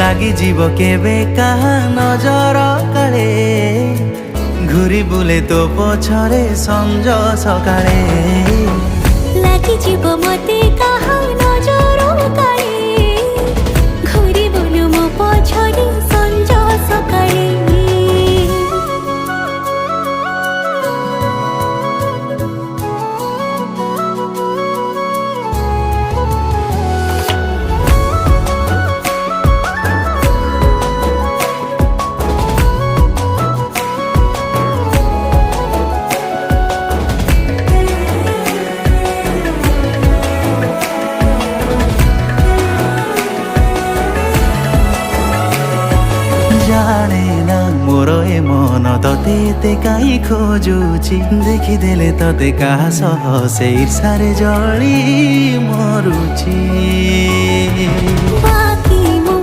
লাগি জীব কেবে কাহা নজর কাଳେ ঘুরি বুলে তো পছরে সঞ্জ সকাଳେ লাগি জীব মতে কাহা নজর কাଳେ ঘুরি বুলু মো পছরে সঞ্জ সকাଳେ জানে না মোর এ মন ততে এতে কাই খোঁজুছি দেখিদেলে ততে কাহা সহ সেই ঈর্ষারে জଳି মরুছি।